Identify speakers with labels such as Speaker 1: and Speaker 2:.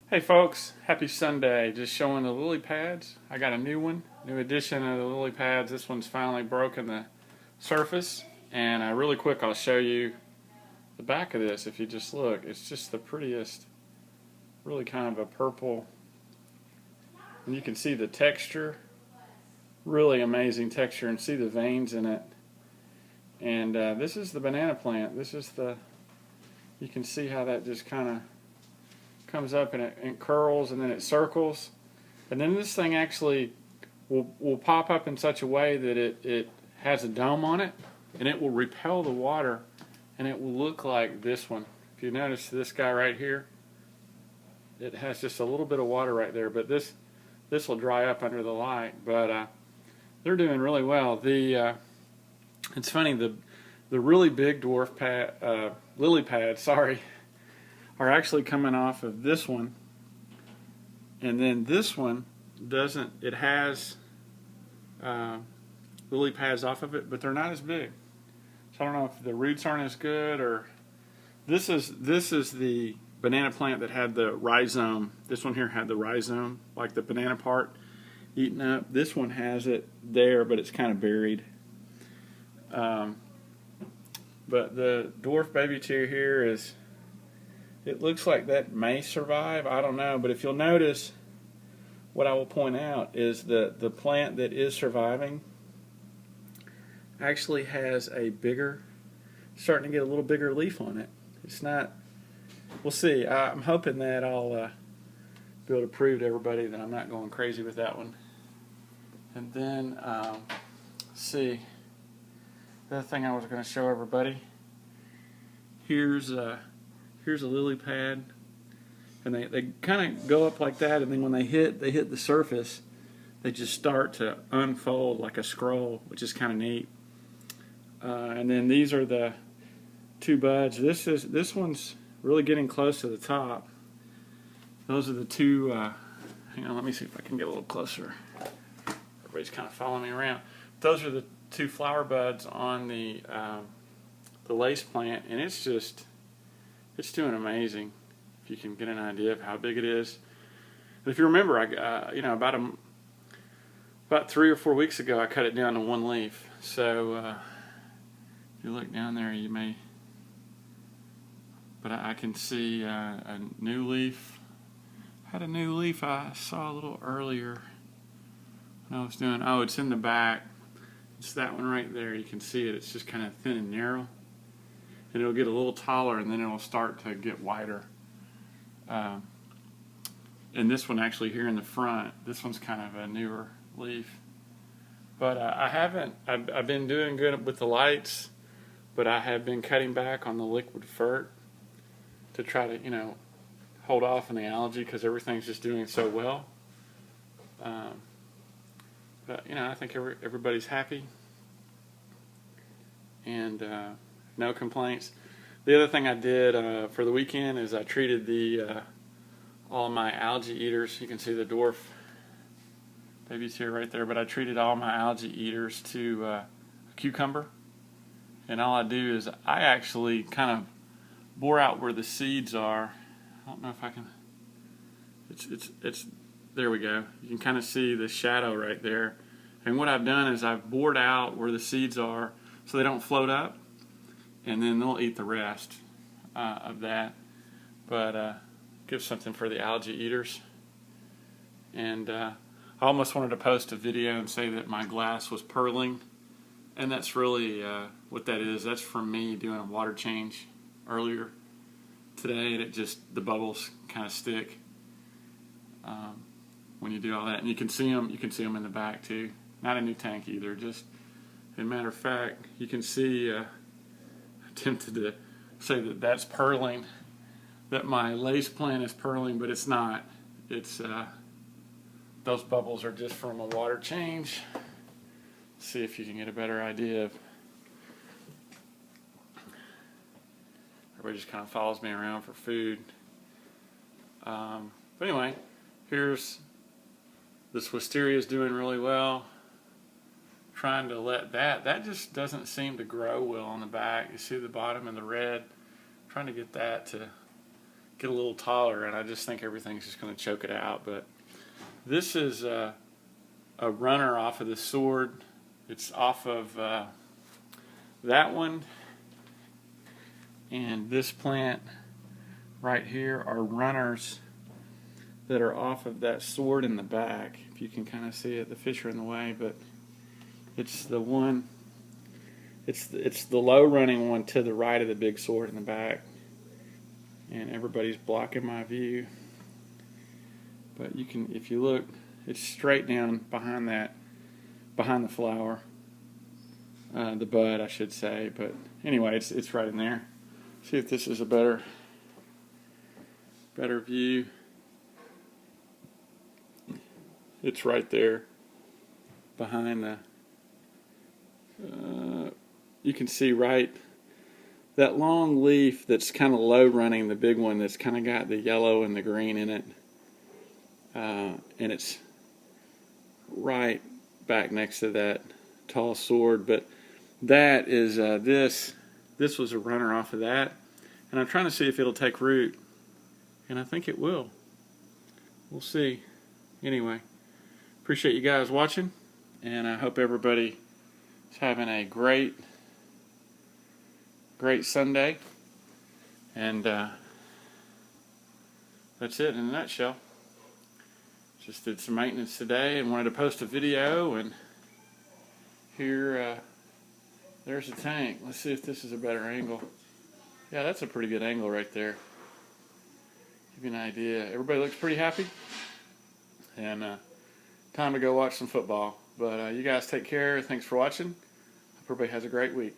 Speaker 1: Hey folks, happy Sunday. Just showing the lily pads. I got a new one, new edition of the lily pads. This one's finally broken the surface. And really quick, I'll show you the back of this. If you just look, it's just the prettiest, really kind of a purple. And you can see the texture, really amazing texture, and see the veins in it. And this is the banana plant. This is you can see how that just kind of comes up and it curls and then it circles, and then this thing actually will pop up in such a way that it has a dome on it, and it will repel the water, and it will look like this one. If you notice this guy right here, it has just a little bit of water right there, but this will dry up under the light. But they're doing really well. It's funny, the really big dwarf lily pads, sorry, are actually coming off of this one, and then this one doesn't. It has lily pads off of it, but they're not as big. So I don't know if the roots aren't as good, or this is the banana plant that had the rhizome. This one here had the rhizome, like the banana part, eaten up. This one has it there, but it's kind of buried. But the dwarf baby tear here is. It looks like that may survive. I don't know, but if you'll notice, what I will point out is that the plant that is surviving actually has a bigger, starting to get a little bigger leaf on it. It's not. We'll see. I'm hoping that I'll be able to prove to everybody that I'm not going crazy with that one. And then, see, the other thing I was going to show everybody. Here's a lily pad, and they kind of go up like that, and then when they hit the surface, they just start to unfold like a scroll, which is kind of neat. And then these are the two buds. This one's really getting close to the top. Those are the two. Hang on, let me see if I can get a little closer. Everybody's kind of following me around. Those are the two flower buds on the lace plant, and it's doing amazing. If you can get an idea of how big it is. And if you remember, about 3 or 4 weeks ago, I cut it down to one leaf. So if you look down there, you may. But I can see a new leaf. I had a new leaf I saw a little earlier when I was doing. Oh, it's in the back. It's that one right there. You can see it. It's just kind of thin and narrow. And it'll get a little taller, and then it'll start to get wider. And this one actually here in the front, this one's kind of a newer leaf. But I've been doing good with the lights, but I have been cutting back on the liquid fert to try to, hold off on the algae, because everything's just doing so well. But I think everybody's happy. And no complaints. The other thing I did for the weekend is I treated all my algae eaters. You can see the dwarf babies here right there, but I treated all my algae eaters to a cucumber. And all I do is I actually kind of bore out where the seeds are. I don't know if I can. It's there we go. You can kind of see the shadow right there. And what I've done is I've bored out where the seeds are so they don't float up. And then they'll eat the rest of that. But give something for the algae eaters. And I almost wanted to post a video and say that my glass was purling. And that's really what that is. That's from me doing a water change earlier today. And the bubbles kind of stick when you do all that. And you can see them in the back too. Not a new tank either. Just, as a matter of fact, you can see... tempted to say that that's purling, that my lace plant is purling, but it's not. It's those bubbles are just from a water change. See if you can get a better idea of. Everybody just kind of follows me around for food. But anyway, here's this wisteria is doing really well. Trying to let that just doesn't seem to grow well on the back. You see the bottom and the red. Trying to get that to get a little taller, and I just think everything's just going to choke it out. But this is a runner off of the sword. It's off of that one, and this plant right here are runners that are off of that sword in the back. If you can kind of see it, the fish are in the way, but it's the one, it's the low running one to the right of the big sword in the back, and everybody's blocking my view. But you can, if you look, it's straight down behind that, behind the flower, the bud, I should say. But anyway, it's right in there. See if this is a better view. It's right there behind the. You can see right that long leaf that's kind of low running, the big one that's kind of got the yellow and the green in it, and it's right back next to that tall sword. But that is this was a runner off of that, and I'm trying to see if it'll take root, and I think it will. We'll see. Anyway, appreciate you guys watching, and I hope everybody is having a great Sunday. And that's it in a nutshell. Just did some maintenance today and wanted to post a video, and here there's the tank. Let's see if this is a better angle. Yeah, that's a pretty good angle right there. Give you an idea. Everybody looks pretty happy, and time to go watch some football. But you guys take care. Thanks for watching. Hope everybody has a great week.